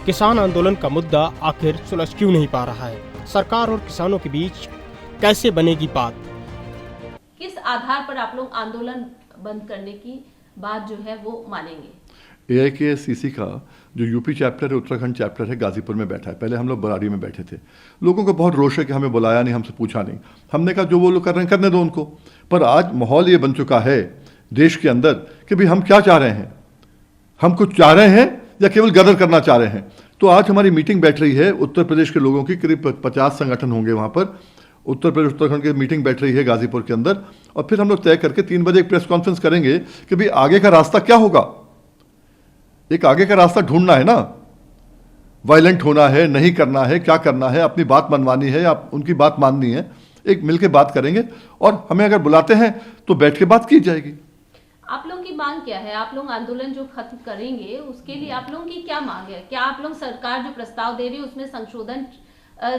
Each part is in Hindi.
किसान आंदोलन का मुद्दा आखिर सुलझ क्यों नहीं पा रहा है? सरकार और किसानों के बीच कैसे बनेगी बात? किस आधार पर आप लोग आंदोलन बंद करने की बात जो है वो मानेंगे? AIKCC का जो यूपी चैप्टर है, उत्तराखंड चैप्टर है, गाजीपुर में बैठा है। पहले हम लोग बराड़ी में बैठे थे। लोगों को बहुत रोष है कि हमें बुलाया नहीं, हमसे पूछा नहीं। हमने कहा जो वो लोग कर रहे हैं करने दो उनको। पर आज माहौल ये बन चुका है देश के अंदर कि भाई हम क्या चाह रहे हैं, हम कुछ चाह रहे हैं या केवल गदर करना चाह रहे हैं। तो आज हमारी मीटिंग बैठ रही है उत्तर प्रदेश के लोगों की, करीब 50 संगठन होंगे वहाँ पर। उत्तर प्रदेश उत्तराखंड की मीटिंग बैठ रही है गाजीपुर के अंदर, और फिर हम लोग तय करके 3 बजे एक प्रेस कॉन्फ्रेंस करेंगे कि भाई आगे का रास्ता क्या होगा। एक आगे का रास्ता ढूंढना है ना, वायलेंट होना है, नहीं करना है, क्या करना है, अपनी बात मनवानी है या उनकी बात माननी है। एक मिलके बात करेंगे और हमें अगर बुलाते हैं तो बैठ के बात की जाएगी। आप लोगों की मांग क्या है? आप लोग आंदोलन जो खत्म करेंगे उसके लिए आप लोगों की क्या मांग है? क्या आप लोग सरकार जो प्रस्ताव दे रही है उसमें संशोधन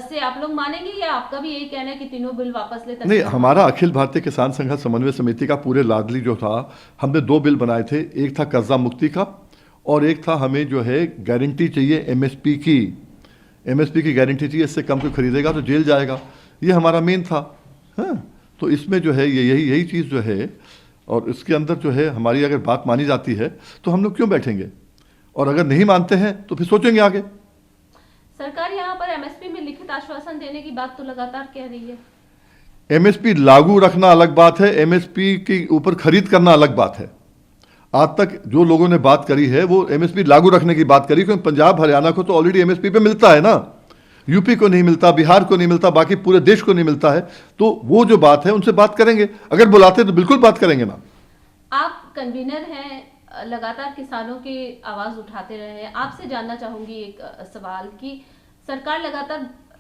से आप लोग मानेंगे, या आपका भी यही कहना है कि तीनों बिल वापस ले? नहीं, हमारा अखिल भारतीय किसान संघर्ष समन्वय समिति का पूरे लाडली जो था, हमने 2 बिल बनाए थे। एक था कर्जा मुक्ति का और एक था हमें जो है गारंटी चाहिए MSP की गारंटी चाहिए। इससे कम कोई खरीदेगा तो जेल जाएगा। ये हमारा मेन था। हाँ, तो इसमें जो है यही चीज़ जो है, और इसके अंदर जो है हमारी अगर बात मानी जाती है तो हम लोग क्यों बैठेंगे, और अगर नहीं मानते हैं तो फिर सोचेंगे आगे। सरकार यहाँ पर MSP में लिखित आश्वासन देने की बात तो लगातार कह रही है। MSP लागू रखना अलग बात है, MSP के ऊपर खरीद करना अलग बात है। आज तक जो लोगों ने बात करी है वो MSP लागू रखने की बात करी, क्योंकि पंजाब हरियाणा को तो ऑलरेडी MSP पे मिलता है ना, यूपी को नहीं मिलता, बिहार को नहीं मिलता, बाकी पूरे देश को नहीं मिलता है। तो वो जो बात है उनसे बात करेंगे, अगर बुलाते तो बिल्कुल बात करेंगे ना। आप कन्वीनर हैं, लगातार किसानों की आवाज उठाते रहे हैं। आपसे जानना चाहूंगी एक सवाल कि सरकार लगातार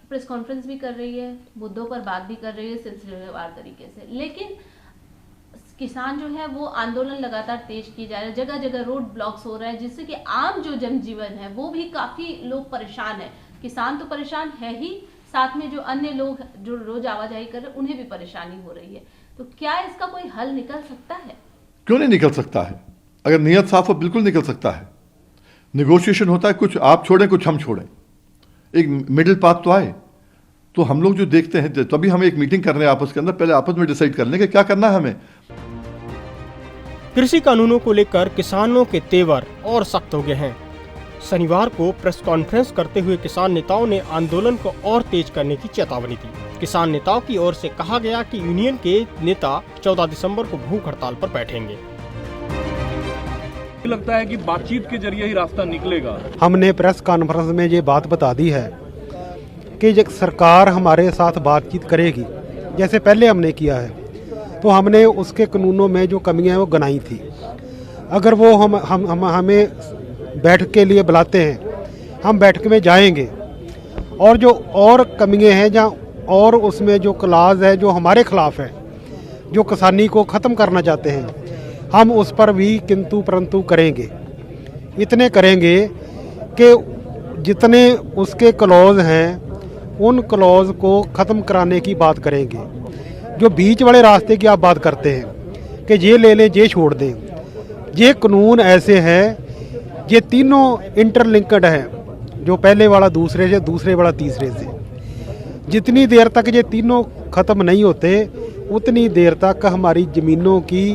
प्रेस कॉन्फ्रेंस भी कर रही है, मुद्दों पर बात भी कर रही है सिलसिलेवार तरीके से, लेकिन किसान जो है वो आंदोलन लगातार तेज किए जा रहे हैं, जगह जगह रोड ब्लॉक्स हो रहे हैं, जिससे कि आम जो जनजीवन है वो भी काफी लोग परेशान है। किसान तो परेशान है ही, साथ में जो अन्य लोग जो रोज आवाजाही कर रहे हैं उन्हें भी परेशानी हो रही है। तो क्या इसका कोई हल निकल सकता है? क्यों नहीं निकल सकता है? अगर नीयत साफ हो बिल्कुल निकल सकता है। निगोशिएशन होता है, कुछ आप छोड़ें कुछ हम छोड़ें, एक मिडिल पाथ तो आए। तो हम लोग जो देखते हैं, तभी हम एक मीटिंग कर रहे हैं आपस के अंदर, पहले आपस में डिसाइड कर लेंगे क्या करना है हमें। कृषि कानूनों को लेकर किसानों के तेवर और सख्त हो गए हैं। शनिवार को प्रेस कॉन्फ्रेंस करते हुए किसान नेताओं ने आंदोलन को और तेज करने की चेतावनी दी। किसान नेताओं की ओर से कहा गया कि यूनियन के नेता 14 दिसंबर को भूख हड़ताल पर बैठेंगे। लगता है कि बातचीत के जरिए ही रास्ता निकलेगा। हमने प्रेस कॉन्फ्रेंस में ये बात बता दी है कि जब सरकार हमारे साथ बातचीत करेगी, जैसे पहले हमने किया है, तो हमने उसके कानूनों में जो कमियां हैं वो गिनाई थी। अगर वो हमें बैठक के लिए बुलाते हैं, हम बैठक में जाएंगे, और जो और कमियां हैं जहाँ और उसमें जो क्लाज है जो हमारे खिलाफ है, जो किसानी को ख़त्म करना चाहते हैं, हम उस पर भी किंतु परंतु करेंगे। इतने करेंगे कि जितने उसके क्लॉज हैं उन क्लॉज को ख़त्म कराने की बात करेंगे। जो बीच वाले रास्ते की आप बात करते हैं कि ये ले लें ये छोड़ दें, ये कानून ऐसे हैं, ये तीनों इंटरलिंक्ड है। जो पहले वाला दूसरे से, दूसरे वाला तीसरे से। जितनी देर तक ये तीनों ख़त्म नहीं होते उतनी देर तक हमारी ज़मीनों की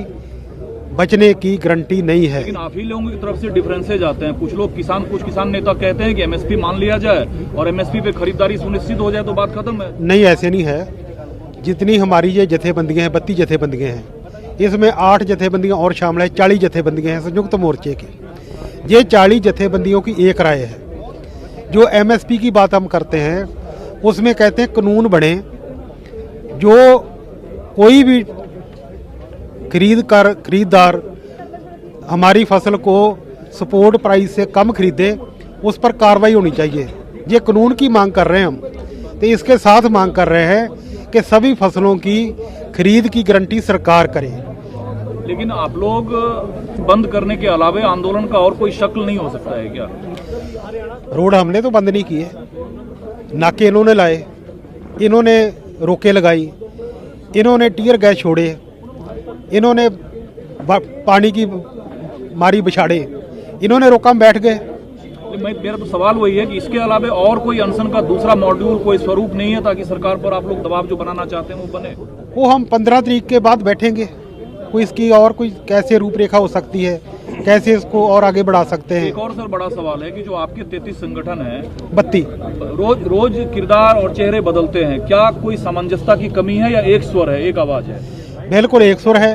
बचने की गारंटी नहीं है। लेकिन आप ही लोगों की तरफ से डिफरेंसेज आते हैं। कुछ किसान नेता कहते हैं कि MSP मान लिया जाए और MSP पे खरीदारी सुनिश्चित हो जाए तो बात खत्म है। नहीं, ऐसे नहीं है। जितनी हमारी ये जथेबंदियाँ हैं, 32 जथेबंदियाँ हैं, इसमें 8 जथेबंदियाँ और शामिल है, 40 जथेबंदियाँ हैं संयुक्त मोर्चे की। ये 40 जथेबंदियों की एक राय है। जो MSP की बात हम करते हैं उसमें कहते हैं कानून बने, जो कोई भी खरीदार हमारी फसल को सपोर्ट प्राइस से कम खरीदे, उस पर कार्रवाई होनी चाहिए। ये कानून की मांग कर रहे हैं हम। तो इसके साथ मांग कर रहे हैं कि सभी फसलों की खरीद की गारंटी सरकार करे। लेकिन आप लोग बंद करने के अलावा आंदोलन का और कोई शक्ल नहीं हो सकता है क्या? रोड हमने तो बंद नहीं किए, नाके इन्होंने लाए, इन्होंने रोके लगाई, इन्होंने टीयर गैस छोड़े, इन्होंने पानी की मारी बिछाड़े, इन्होंने रोका में बैठ गए। मेरा तो सवाल वही है कि इसके अलावा और कोई अनशन का दूसरा मॉड्यूल, कोई स्वरूप नहीं है ताकि सरकार पर आप लोग दबाव जो बनाना चाहते हैं वो बने? वो हम 15 तारीख के बाद बैठेंगे, कोई इसकी और कोई कैसे रूपरेखा हो सकती है, कैसे इसको और आगे बढ़ा सकते हैं। एक और सर बड़ा सवाल है कि जो आपके 33 संगठन है, 32 रोज किरदार और चेहरे बदलते हैं, क्या कोई सामंजस्यता की कमी है या एक स्वर है, एक आवाज है? बिल्कुल एक सुर है।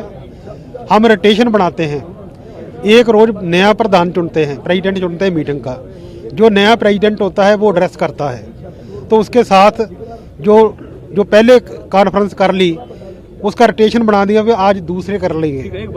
हम रोटेशन बनाते हैं, एक रोज नया प्रधान चुनते हैं, प्रेसिडेंट चुनते हैं मीटिंग का। जो नया प्रेसिडेंट होता है वो एड्रेस करता है, तो उसके साथ जो पहले कॉन्फ्रेंस कर ली उसका रोटेशन बना दिया, वे आज दूसरे कर लेंगे।